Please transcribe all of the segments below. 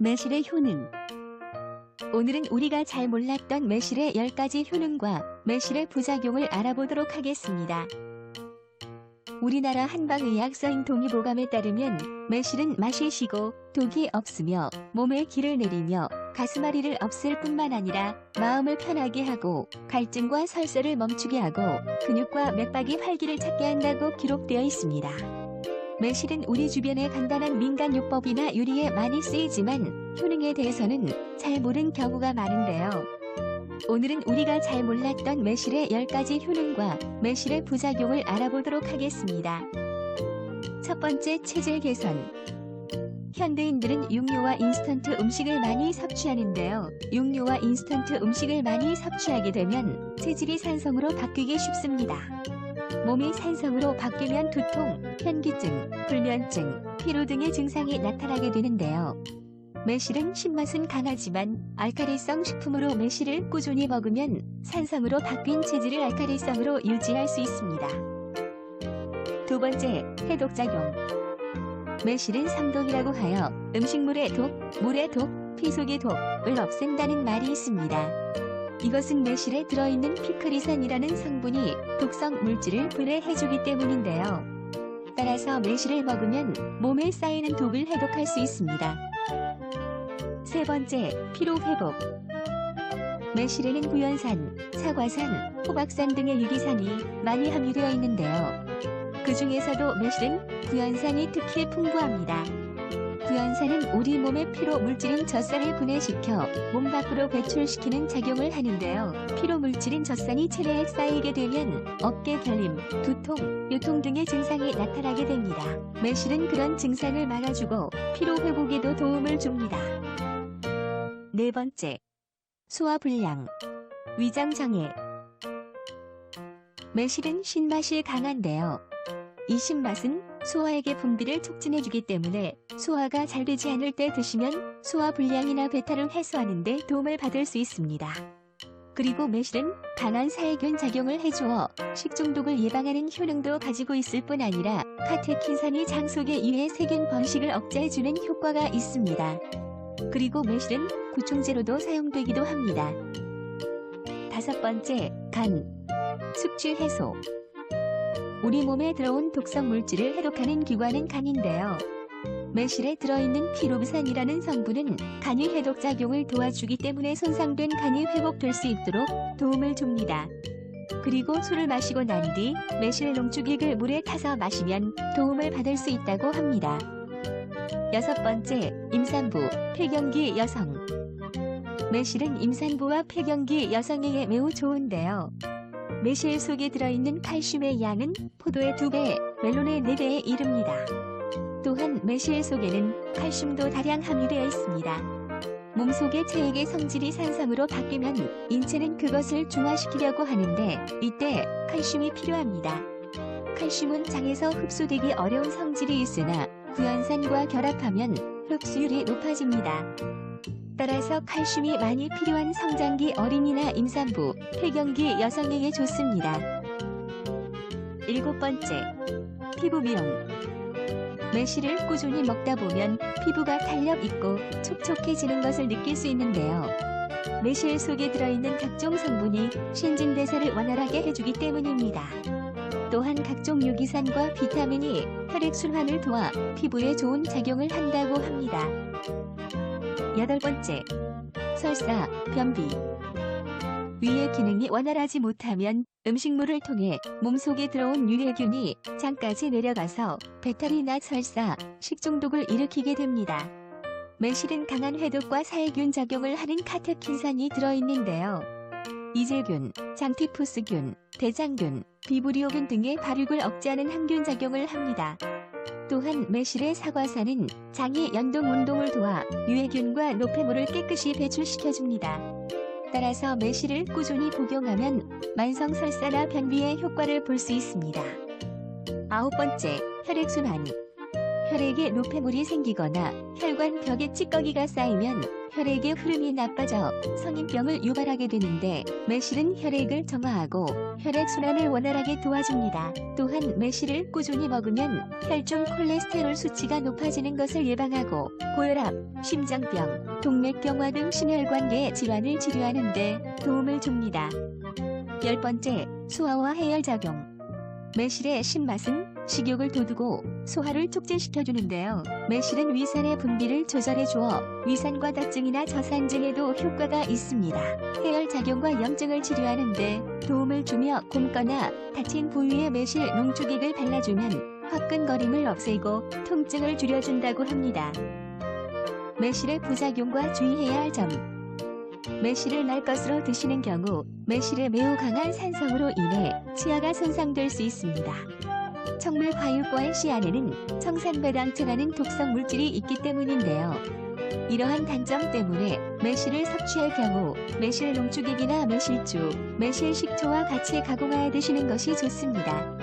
매실의 효능. 오늘은 우리가 잘 몰랐던 매실의 10가지 효능과 매실의 부작용을 알아보도록 하겠습니다. 우리나라 한방의학서인 동의보감에 따르면 매실은 맛이 시고 독이 없으며 몸에 기를 내리며 가슴앓이를 없앨 뿐만 아니라 마음을 편하게 하고 갈증과 설사를 멈추게 하고 근육과 맥박이 활기를 찾게 한다고 기록되어 있습니다. 매실은 우리 주변의 간단한 민간요법이나 요리에 많이 쓰이지만 효능에 대해서는 잘 모르는 경우가 많은데요. 오늘은 우리가 잘 몰랐던 매실의 10가지 효능과 매실의 부작용을 알아보도록 하겠습니다. 첫 번째, 체질 개선. 현대인들은 육류와 인스턴트 음식을 많이 섭취하는데요. 육류와 인스턴트 음식을 많이 섭취하게 되면 체질이 산성으로 바뀌기 쉽습니다. 몸이 산성으로 바뀌면 두통, 현기증, 불면증, 피로 등의 증상이 나타나게 되는데요. 매실은 신맛은 강하지만 알칼리성 식품으로 매실을 꾸준히 먹으면 산성으로 바뀐 체질을 알칼리성으로 유지할 수 있습니다. 두 번째, 해독작용. 매실은 삼독이라고 하여 음식물의 독, 물의 독, 피 속의 독을 없앤다는 말이 있습니다. 이것은 매실에 들어있는 피크리산이라는 성분이 독성 물질을 분해해주기 때문인데요. 따라서 매실을 먹으면 몸에 쌓이는 독을 해독할 수 있습니다. 세 번째, 피로회복. 매실에는 구연산, 사과산, 호박산 등의 유기산이 많이 함유되어 있는데요. 그 중에서도 매실은 구연산이 특히 풍부합니다. 구연산은 우리 몸의 피로 물질인 젖산을 분해시켜 몸 밖으로 배출시키는 작용을 하는데요. 피로 물질인 젖산이 체내에 쌓이게 되면 어깨 결림, 두통, 요통 등의 증상이 나타나게 됩니다. 매실은 그런 증상을 막아주고 피로 회복에도 도움을 줍니다. 네 번째, 소화불량, 위장장애. 매실은 신맛이 강한데요. 이 신맛은 소화액의 분비를 촉진해주기 때문에 소화가 잘 되지 않을 때 드시면 소화불량이나 배탈을 해소하는 데 도움을 받을 수 있습니다. 그리고 매실은 강한 살균 작용을 해주어 식중독을 예방하는 효능도 가지고 있을 뿐 아니라 카테킨산이 장 속의 유해 세균 번식을 억제해주는 효과가 있습니다. 그리고 매실은 구충제로도 사용되기도 합니다. 다섯 번째, 간, 숙취 해소. 우리 몸에 들어온 독성 물질을 해독하는 기관은 간인데요. 매실에 들어있는 피로부산이라는 성분은 간의 해독 작용을 도와주기 때문에 손상된 간이 회복될 수 있도록 도움을 줍니다. 그리고 술을 마시고 난 뒤 매실 농축액을 물에 타서 마시면 도움을 받을 수 있다고 합니다. 여섯 번째, 임산부, 폐경기 여성. 매실은 임산부와 폐경기 여성에게 매우 좋은데요. 매실 속에 들어있는 칼슘의 양은 포도의 2배, 멜론의 4배에 이릅니다. 또한 매실 속에는 칼슘도 다량 함유되어 있습니다. 몸속의 체액의 성질이 산성으로 바뀌면 인체는 그것을 중화시키려고 하는데 이때 칼슘이 필요합니다. 칼슘은 장에서 흡수되기 어려운 성질이 있으나 구연산과 결합하면 흡수율이 높아집니다. 따라서 칼슘이 많이 필요한 성장기 어린이나 임산부, 폐경기 여성에게 좋습니다. 일곱 번째, 피부 미용. 매실을 꾸준히 먹다 보면 피부가 탄력 있고 촉촉해지는 것을 느낄 수 있는데요. 매실 속에 들어있는 각종 성분이 신진대사를 원활하게 해주기 때문입니다. 또한 각종 유기산과 비타민이 혈액순환을 도와 피부에 좋은 작용을 한다고 합니다. 여덟 번째, 설사, 변비. 위의 기능이 원활하지 못하면 음식물을 통해 몸속에 들어온 유해균이 장까지 내려가서 배탈이나 설사, 식중독을 일으키게 됩니다. 매실은 강한 해독과 살균 작용을 하는 카테킨산이 들어있는데요. 이젤균, 장티푸스균, 대장균, 비브리오균 등의 발육을 억제하는 항균 작용을 합니다. 또한 매실의 사과산은 장의 연동 운동을 도와 유해균과 노폐물을 깨끗이 배출시켜줍니다. 따라서 매실을 꾸준히 복용하면 만성 설사나 변비의 효과를 볼 수 있습니다. 아홉 번째, 혈액순환. 혈액에 노폐물이 생기거나 혈관벽에 찌꺼기가 쌓이면 혈액의 흐름이 나빠져 성인병을 유발하게 되는데 매실은 혈액을 정화하고 혈액순환을 원활하게 도와줍니다. 또한 매실을 꾸준히 먹으면 혈중 콜레스테롤 수치가 높아지는 것을 예방하고 고혈압, 심장병, 동맥경화 등 심혈관계 질환을 치료하는 데 도움을 줍니다. 10번째, 소화와 해열작용. 매실의 신맛은 식욕을 돋우고 소화를 촉진시켜주는데요. 매실은 위산의 분비를 조절해주어 위산과 다증이나 저산증에도 효과가 있습니다. 해열작용과 염증을 치료하는 데 도움을 주며 곪거나 다친 부위에 매실 농축액을 발라주면 화끈거림을 없애고 통증을 줄여준다고 합니다. 매실의 부작용과 주의해야 할 점. 매실을 날 것으로 드시는 경우 매실의 매우 강한 산성으로 인해 치아가 손상될 수 있습니다. 청물 과육과의 씨 안에는 청산배당층하는 독성 물질이 있기 때문인데요. 이러한 단점 때문에 매실을 섭취할 경우 매실 농축액이나 매실주, 매실 식초와 같이 가공하여 드시는 것이 좋습니다.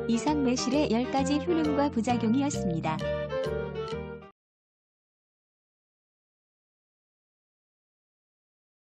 이상 매실의 10가지 효능과 부작용이었습니다.